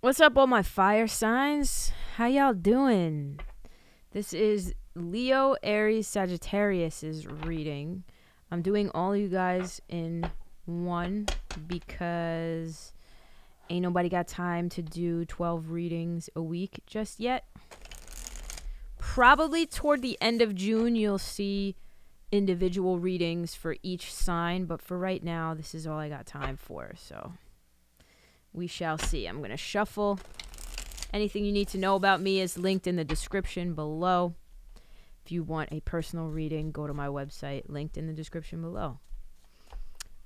What's up, all my fire signs? How y'all doing? This is Leo, Aries, Sagittarius's reading. I'm doing all of you guys in one because ain't nobody got time to do 12 readings a week just yet. Probably toward the end of June, you'll see individual readings for each sign, but for right now, this is all I got time for, so we shall see. I'm going to shuffle. Anything you need to know about me is linked in the description below. If you want a personal reading, go to my website, linked in the description below.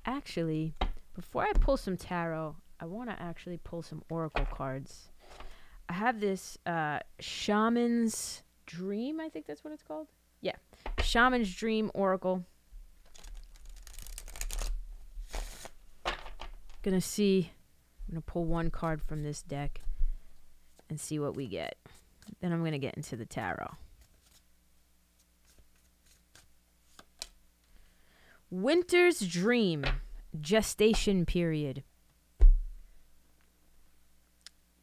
Actually, before I pull some tarot, I want to actually pull some oracle cards. I have this Shaman's Dream, I think that's what it's called. Yeah, Shaman's Dream Oracle. Gonna see. I'm going to pull one card from this deck and see what we get. Then I'm going to get into the tarot. Winter's Dream, gestation period.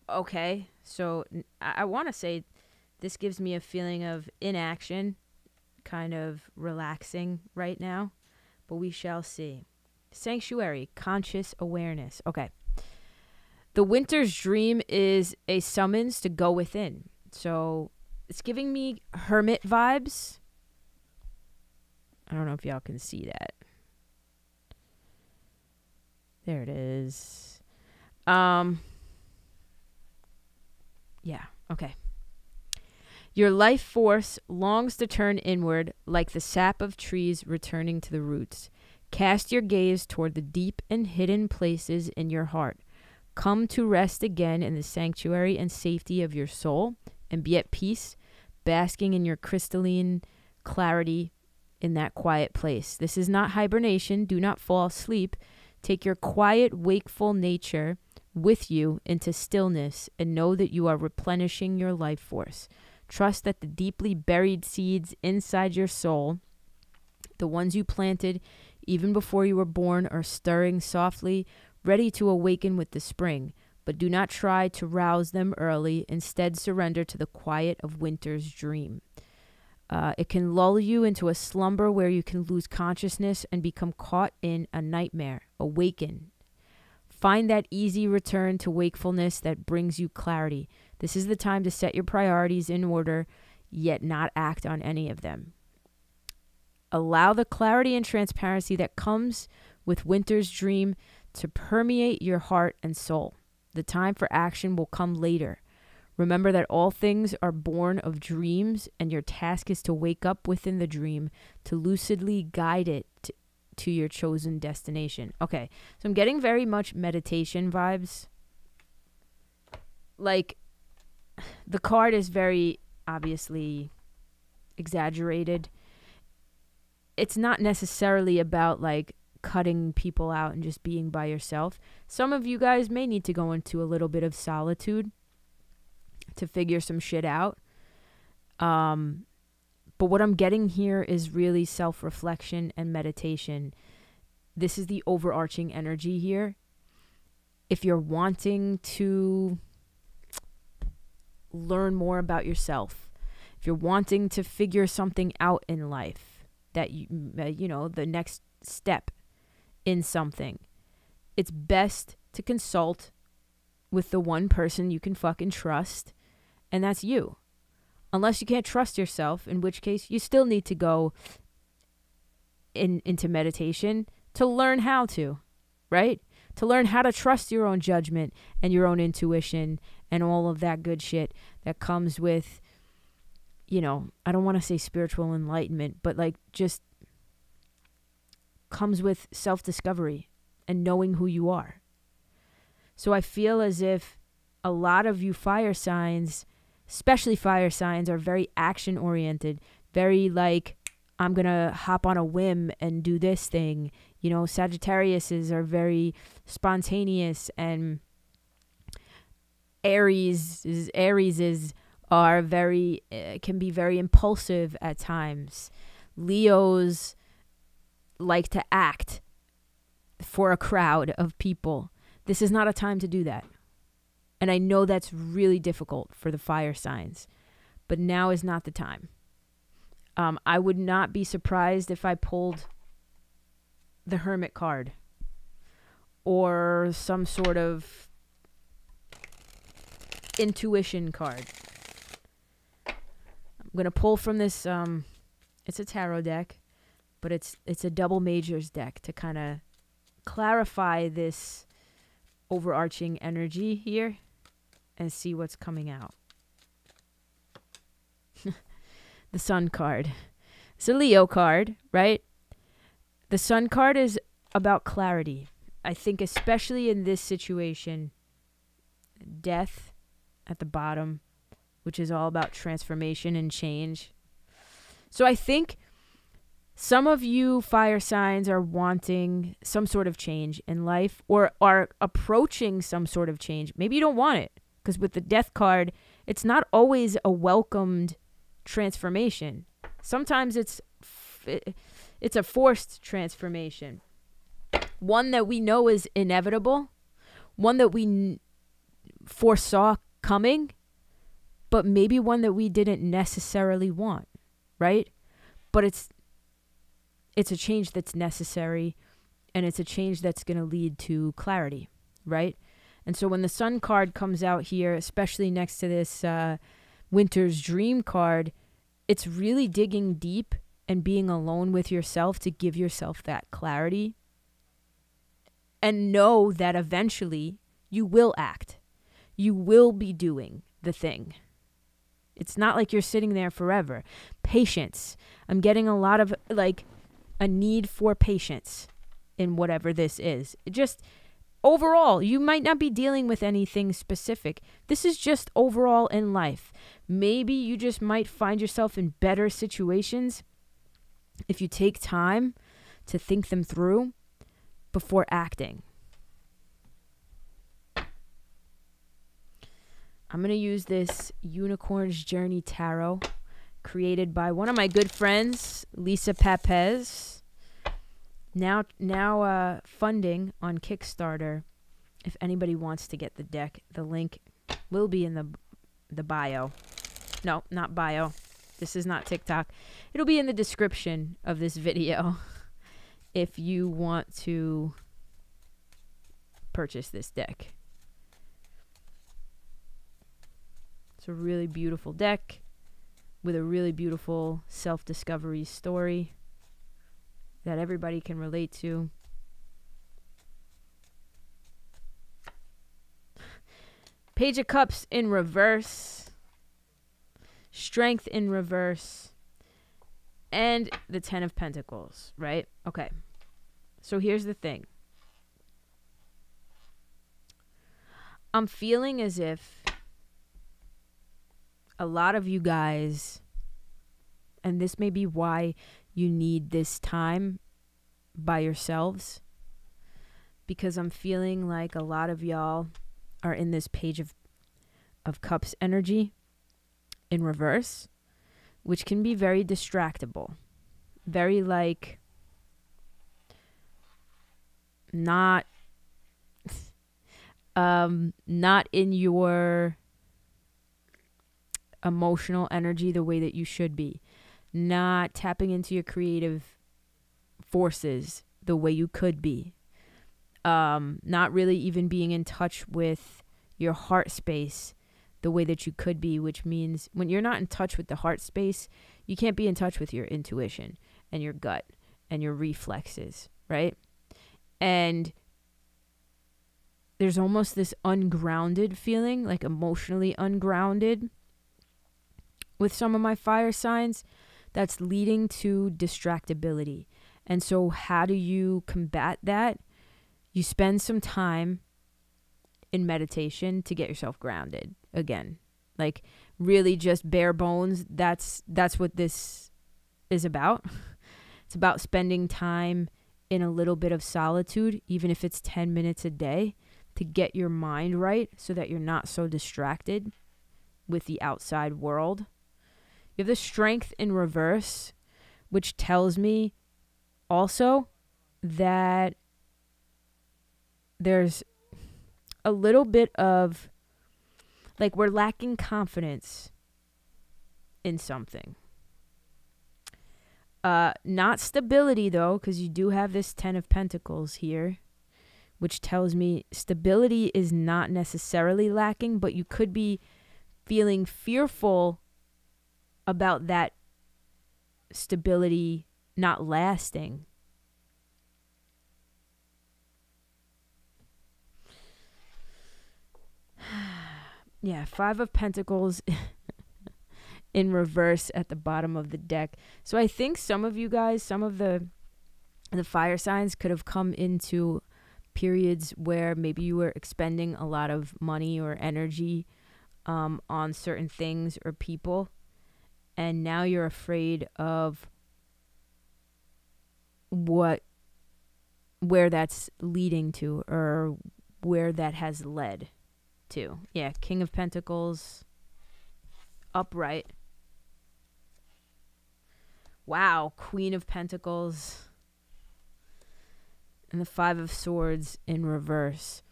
Okay, so I want to say this gives me a feeling of inaction, kind of relaxing right now, but we shall see. Sanctuary, conscious awareness. Okay. The Winter's Dream is a summons to go within. So it's giving me hermit vibes. I don't know if y'all can see that. There it is. Yeah, okay. Your life force longs to turn inward like the sap of trees returning to the roots. Cast your gaze toward the deep and hidden places in your heart. Come to rest again in the sanctuary and safety of your soul and be at peace, basking in your crystalline clarity in that quiet place. This is not hibernation. Do not fall asleep. Take your quiet, wakeful nature with you into stillness and know that you are replenishing your life force. Trust that the deeply buried seeds inside your soul, the ones you planted even before you were born, are stirring softly, ready to awaken with the spring, but do not try to rouse them early. Instead, surrender to the quiet of winter's dream. It can lull you into a slumber where you can lose consciousness and become caught in a nightmare. Awaken. Find that easy return to wakefulness that brings you clarity. This is the time to set your priorities in order, yet not act on any of them. Allow the clarity and transparency that comes with winter's dream to permeate your heart and soul. The time for action will come later. Remember that all things are born of dreams, and your task is to wake up within the dream, to lucidly guide it to your chosen destination. Okay, so I'm getting very much meditation vibes. Like, the card is very obviously exaggerated. It's not necessarily about, like, cutting people out and just being by yourself. Some of you guys may need to go into a little bit of solitude to figure some shit out. But what I'm getting here is really self-reflection and meditation. This is the overarching energy here. If you're wanting to learn more about yourself, if you're wanting to figure something out in life, that you know, the next step in something, it's best to consult with the one person you can fucking trust, and that's you. Unless you can't trust yourself, in which case you still need to go into meditation to learn how to, right? To learn how to trust your own judgment and your own intuition and all of that good shit that comes with, you know, I don't want to say spiritual enlightenment, but like just comes with self-discovery and knowing who you are. So I feel as if a lot of you fire signs, especially fire signs, are very action-oriented, very like, I'm going to hop on a whim and do this thing. You know, Sagittariuses are very spontaneous, and Aries are very, can be very impulsive at times. Leos like to act for a crowd of people. This is not a time to do that. And I know that's really difficult for the fire signs, but now is not the time. I would not be surprised if I pulled the Hermit card or some sort of intuition card. I'm going to pull from this, it's a tarot deck, but it's a double majors deck to kind of clarify this overarching energy here and see what's coming out. The Sun card. It's a Leo card, right? The Sun card is about clarity. I think especially in this situation, death at the bottom, which is all about transformation and change. So I think some of you fire signs are wanting some sort of change in life or are approaching some sort of change. Maybe you don't want it, because with the Death card, it's not always a welcomed transformation. Sometimes it's a forced transformation. One that we know is inevitable, one that we foresaw coming, but maybe one that we didn't necessarily want, right? But it's a change that's necessary, and it's a change that's going to lead to clarity, right? And so when the Sun card comes out here, especially next to this Winter's Dream card, it's really digging deep and being alone with yourself to give yourself that clarity. And know that eventually you will act. You will be doing the thing. It's not like you're sitting there forever. Patience. I'm getting a lot of a need for patience in whatever this is. It just overall, you might not be dealing with anything specific. This is just overall in life. Maybe you just might find yourself in better situations if you take time to think them through before acting. I'm going to use this Unicorn's Journey Tarot created by one of my good friends, Lisa Papez. Now funding on Kickstarter. If anybody wants to get the deck, the link will be in the bio. No, not bio. This is not TikTok. It'll be in the description of this video if you want to purchase this deck. It's a really beautiful deck with a really beautiful self-discovery story that everybody can relate to. Page of Cups in reverse. Strength in reverse. And the Ten of Pentacles, right? Okay. So here's the thing. I'm feeling as if a lot of you guys, and this may be why you need this time by yourselves, because I'm feeling like a lot of y'all are in this Page of Cups energy in reverse, which can be very distractible. Very not in your emotional energy the way that you should be. Not tapping into your creative forces the way you could be. Not really even being in touch with your heart space the way that you could be, which means when you're not in touch with the heart space, you can't be in touch with your intuition and your gut and your reflexes, right? And there's almost this ungrounded feeling, like emotionally ungrounded with some of my fire signs that's leading to distractibility. And so how do you combat that? You spend some time in meditation to get yourself grounded again. Like really just bare bones. That's what this is about. It's about spending time in a little bit of solitude, even if it's 10 minutes a day, to get your mind right so that you're not so distracted with the outside world. You have the Strength in reverse, which tells me also that there's a little bit of Like we're lacking confidence in something. Not stability though, because you do have this 10 of Pentacles here, which tells me stability is not necessarily lacking, but you could be feeling fearful about that stability not lasting. Yeah, 5 of Pentacles in reverse at the bottom of the deck. So I think some of you guys, some of the fire signs could have come into periods where maybe you were expending a lot of money or energy on certain things or people, and now you're afraid of where that's leading to or where that has led to. Yeah, King of Pentacles upright. Wow, Queen of Pentacles. And the 5 of Swords in reverse.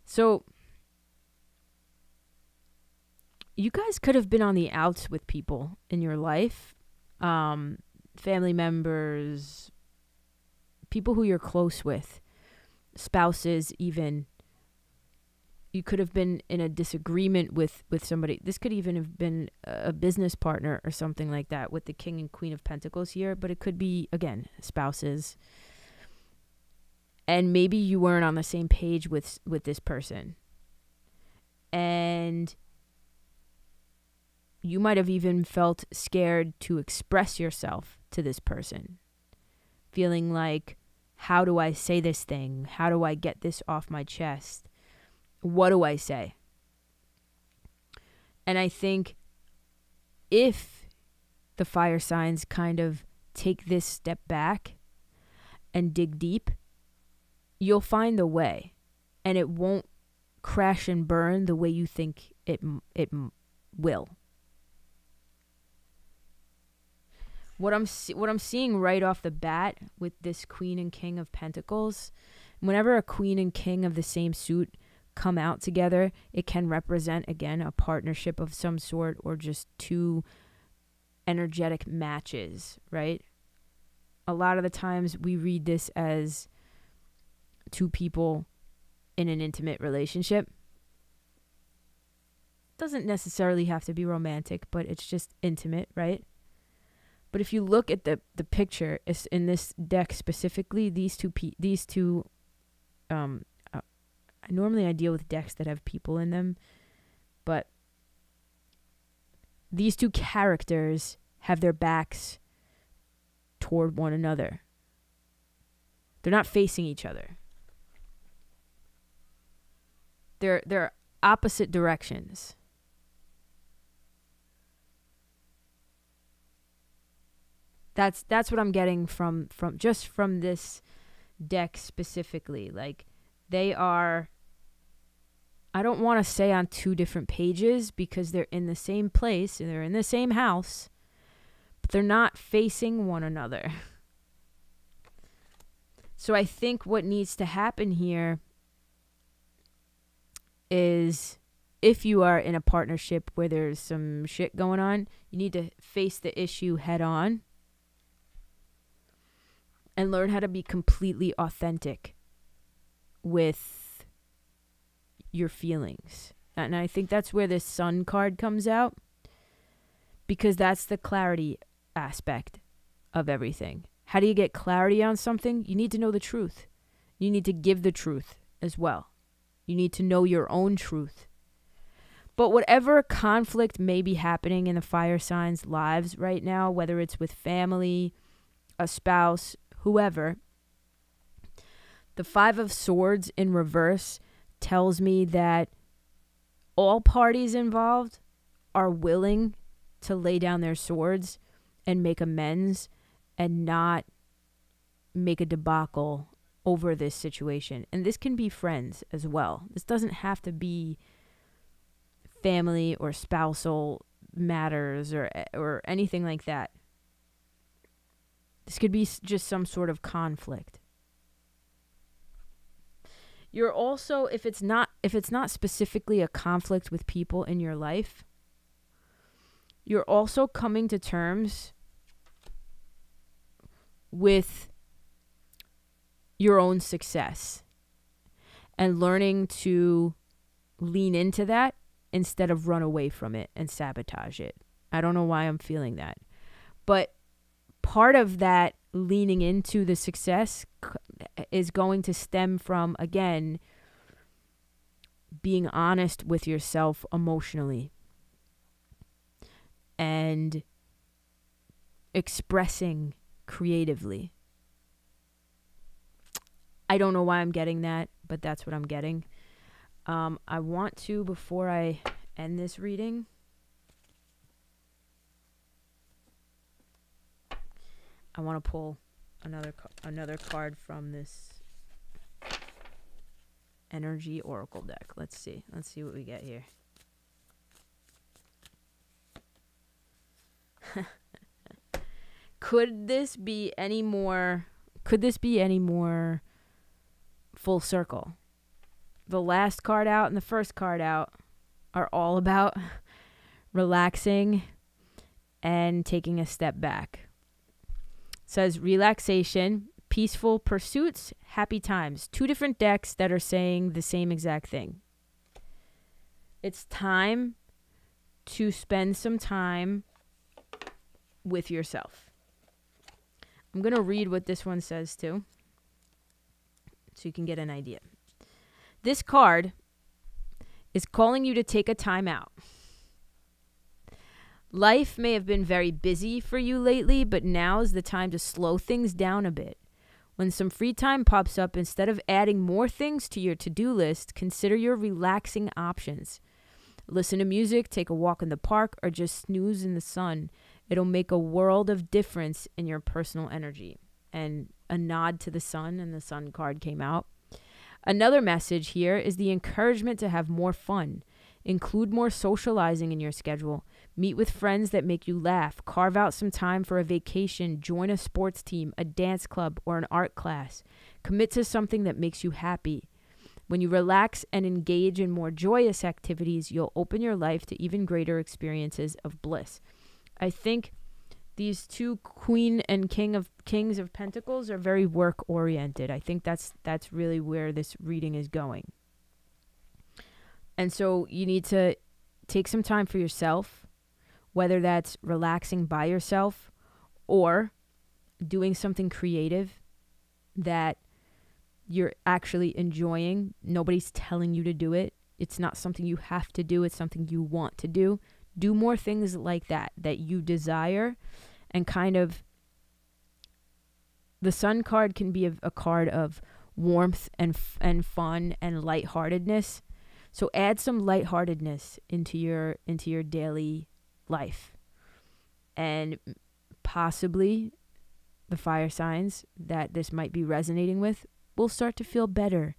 So you guys could have been on the outs with people in your life. Family members, people who you're close with, spouses even. You could have been in a disagreement with somebody. This could even have been a business partner or something like that with the King and Queen of Pentacles here. But it could be, again, spouses. And maybe you weren't on the same page with this person. And you might have even felt scared to express yourself to this person. Feeling like, how do I say this thing? How do I get this off my chest? What do I say? And I think if the fire signs kind of take this step back and dig deep, you'll find a way, and it won't crash and burn the way you think it will. What I'm seeing right off the bat with this Queen and King of Pentacles, whenever a Queen and King of the same suit come out together, it can represent, again, a partnership of some sort or just two energetic matches, right? A lot of the times we read this as two people in an intimate relationship. Doesn't necessarily have to be romantic, but it's just intimate, right? But if you look at the picture, it's in this deck specifically, normally I deal with decks that have people in them, but these two characters have their backs toward one another. They're not facing each other. They're opposite directions. That's what I'm getting from this deck specifically. Like, they are, I don't want to say on two different pages because they're in the same place and they're in the same house, but they're not facing one another. So I think what needs to happen here is, if you are in a partnership where there's some shit going on, you need to face the issue head on and learn how to be completely authentic with your feelings. And I think that's where this Sun card comes out, because that's the clarity aspect of everything. How do you get clarity on something? You need to know the truth. You need to give the truth as well. You need to know your own truth. But whatever conflict may be happening in the fire signs' lives right now, whether it's with family, a spouse, whoever, the 5 of Swords in reverse tells me that all parties involved are willing to lay down their swords and make amends and not make a debacle over this situation. And this can be friends as well. This doesn't have to be family or spousal matters or anything like that. This could be just some sort of conflict. You're also, if it's not specifically a conflict with people in your life, you're also coming to terms with your own success and learning to lean into that instead of run away from it and sabotage it. I don't know why I'm feeling that. But part of that leaning into the success is going to stem from, again, being honest with yourself emotionally and expressing creatively. I don't know why I'm getting that, but that's what I'm getting. I want to, before I end this reading, I want to pull another card from this energy oracle deck. Let's see what we get here. Could this be any more full circle? The last card out and the first card out are all about relaxing and taking a step back. It says relaxation, peaceful pursuits, happy times. Two different decks that are saying the same exact thing. It's time to spend some time with yourself. I'm going to read what this one says too, so you can get an idea. This card is calling you to take a time out. Life may have been very busy for you lately, but now is the time to slow things down a bit. When some free time pops up, instead of adding more things to your to-do list, consider your relaxing options. Listen to music, take a walk in the park, or just snooze in the sun. It'll make a world of difference in your personal energy. And a nod to the sun, and the sun card came out. Another message here is the encouragement to have more fun. Include more socializing in your schedule. Meet with friends that make you laugh. Carve out some time for a vacation. Join a sports team, a dance club, or an art class. Commit to something that makes you happy. When you relax and engage in more joyous activities, you'll open your life to even greater experiences of bliss. I think these two Queen and Kings of Pentacles are very work-oriented. I think that's really where this reading is going. And so you need to take some time for yourself, whether that's relaxing by yourself or doing something creative that you're actually enjoying. Nobody's telling you to do it. It's not something you have to do. It's something you want to do. Do more things like that you desire, and kind of, the sun card can be a card of warmth and fun and lightheartedness. So add some lightheartedness into your daily life. And possibly the fire signs that this might be resonating with will start to feel better.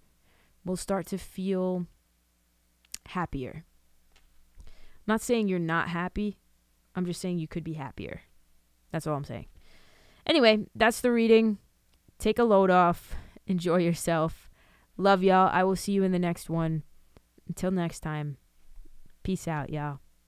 Will start to feel happier. I'm not saying you're not happy. I'm just saying you could be happier. That's all I'm saying. Anyway, that's the reading. Take a load off. Enjoy yourself. Love y'all. I will see you in the next one. Until next time. Peace out, y'all.